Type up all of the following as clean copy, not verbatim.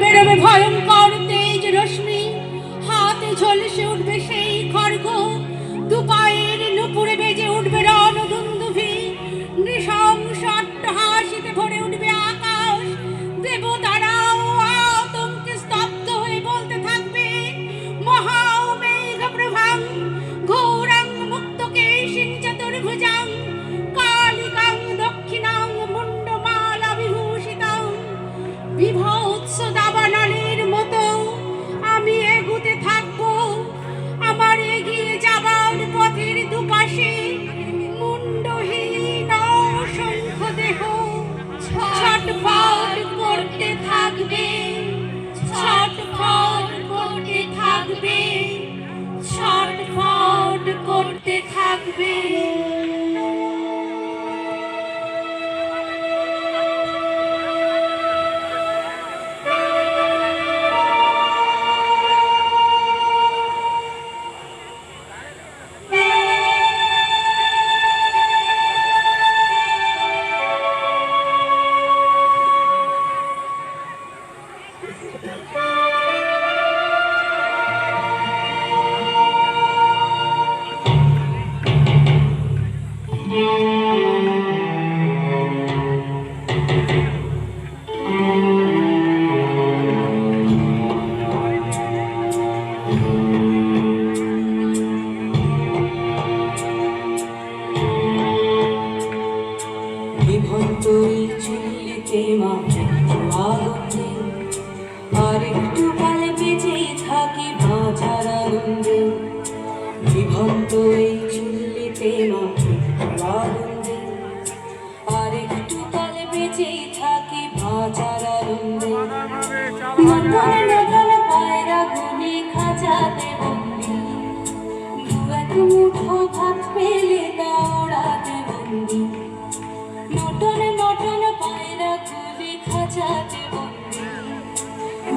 বেরোবে ভয়ঙ্কর তেজ রশ্মি, হাতে ঝলসে উঠবে সেই খড়গ, দু পায়ের নুপুরে বেজে উঠবে রণদুন্দুভি, নৃশংস অট্টহাসিতে ভরে উঠবে আকাশ। দেবতারাও আতঙ্কে স্তব্ধ হয়ে বলতে থাকবে মহামেঘ প্রভাং ঘোরাং মুক্তকেশিং চতুর্ভুজাং কালিকাং দক্ষিণাং মুন্ডমালা বিভূষিতাং। বিভৎস দাবানলের মতো আমি এগুতে থাকবো, আমার এগিয়ে যাবার পথের দুপাশে মুন্ডহীন অসংখ্য দেহ ছটফট করতে থাকবে, ছটফট করতে থাকবে, ছটফট করতে থাকবে। আরেকটু কাল বেঁচে থাকি বাঁচার আনন্দে, বিভক্ত এই চুল্লিতে মাকে আনন্দে, আরেকটু কাল বেঁচে থাকি বাঁচার আনন্দে। নতুন নতুন পায়রা গুলি খাঁচাতে বন্দি, দু এক মুঠো ভাত পেলে তা ওড়াতে বন্দি। নতুন নতুন পায়রা গুলি খাঁচাতে বন্দি,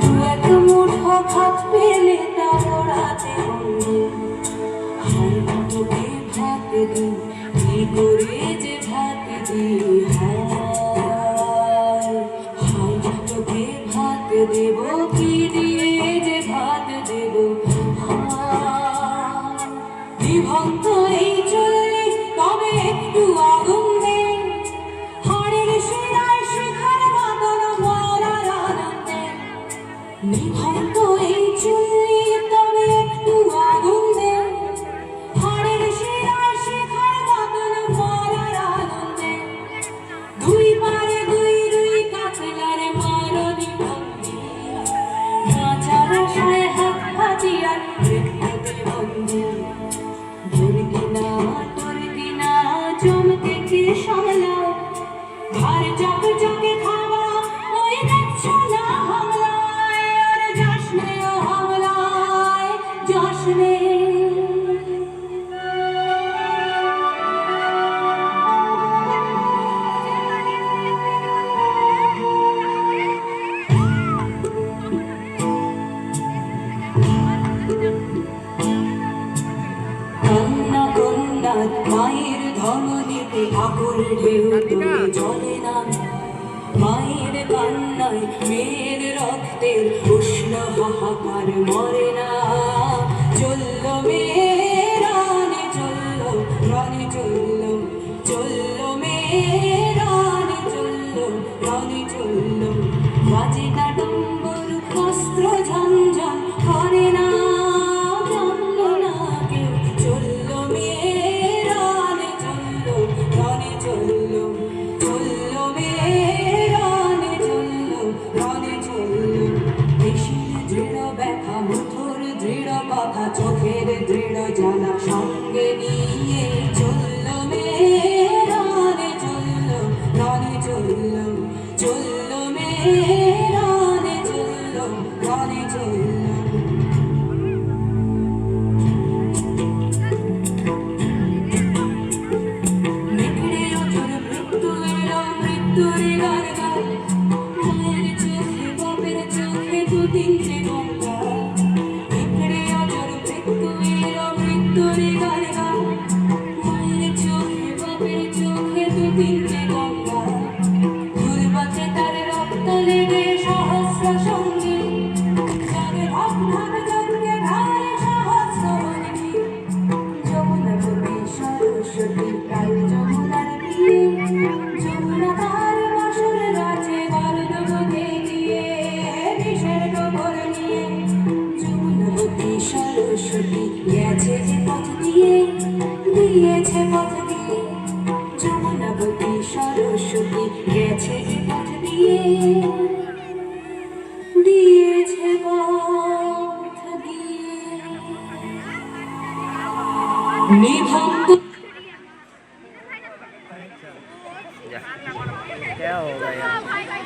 দু এক মুঠো ভাত পেলে তা ওড়াতে বন্দি। হাই তোকে ভাত দি, কি করে যে ভাত দি, হাই তোকে ভাত দেব, কি দিয়ে যে ভাত দেব। বিভক্ত এই চললে তবে একটু আগুন দে, হাড়ের শিরায় শিখার বাঁধন মরার আনন্দে। বিভক্ত এই চললে তবে একটু আগুন দে, হাড়ের শিরায় শিখার বাঁধন মরার আনন্দে। দুই পারে দুই রুই কাতলার মারণী ভঙ্গি, বাঁচার আশায় হাত হাতিয়ার মৃত্যুতে বন্দী। দুর্গিনা দুর্গিনা জমতে কে সামলাও, ধার চকে চকে খাওয়া ওই দেখছো না হামলায়, আর যাস নে ও হামলায়, যাস নে। কন্যা কন্যার মায়ের ধমনীতে আকুল ঢেউ তুলে জলে না, মায়ের কান্নায় মেয়ের রক্তের উষ্ণ হাহাকার মরে না। চলল মেয়ে রানে চলল, রানে চলল, চলল মেয়ে রানে চলল, রানে চলল। বাজে না ডম্বর অস্ত্র ঝনঝন করে না, জানলো না কেউ। চলল মেয়ে রানে চলল, রানে চলল, চলল মেয়ে রানে চলল, রানে চলল। দেশের দৃঢ় ব্যথা, মধুর দৃঢ় কথা, চোখের দৃঢ় জ্বালা সঙ্গে নিয়ে চলল মেয়ে রানে চলল, রানে চলল, চলল মেয়ে রানে চলল, রানে চলল। নেকড়ে অজর মৃত্যু এলো, মৃত্যুর গান গায়, মায়ের চোখে বাপের চোখে দু তিনটে গঙ্গা। নেকড়ে অজর মৃত্যু এলো, মৃত্যুর গান গায়, মায়ের চোখে বাপের চোখে দু তিনটে গঙ্গা। দুর্বাচে তার রক্ত লেগে সহস্র সঙ্গী, যমুনা তার বাসর রাজে বালুদুধে গিয়ে বিষের ডোবর নিয়ে যমুনাবতী সরস্বতী গেছে যে পথ দিয়ে দিয়েছে পথ দিয়ে যমুনাবতী সরস্বতী গেছে যে পথ দিয়ে দিয়েছে পথ দিয়ে নিভঙ্গ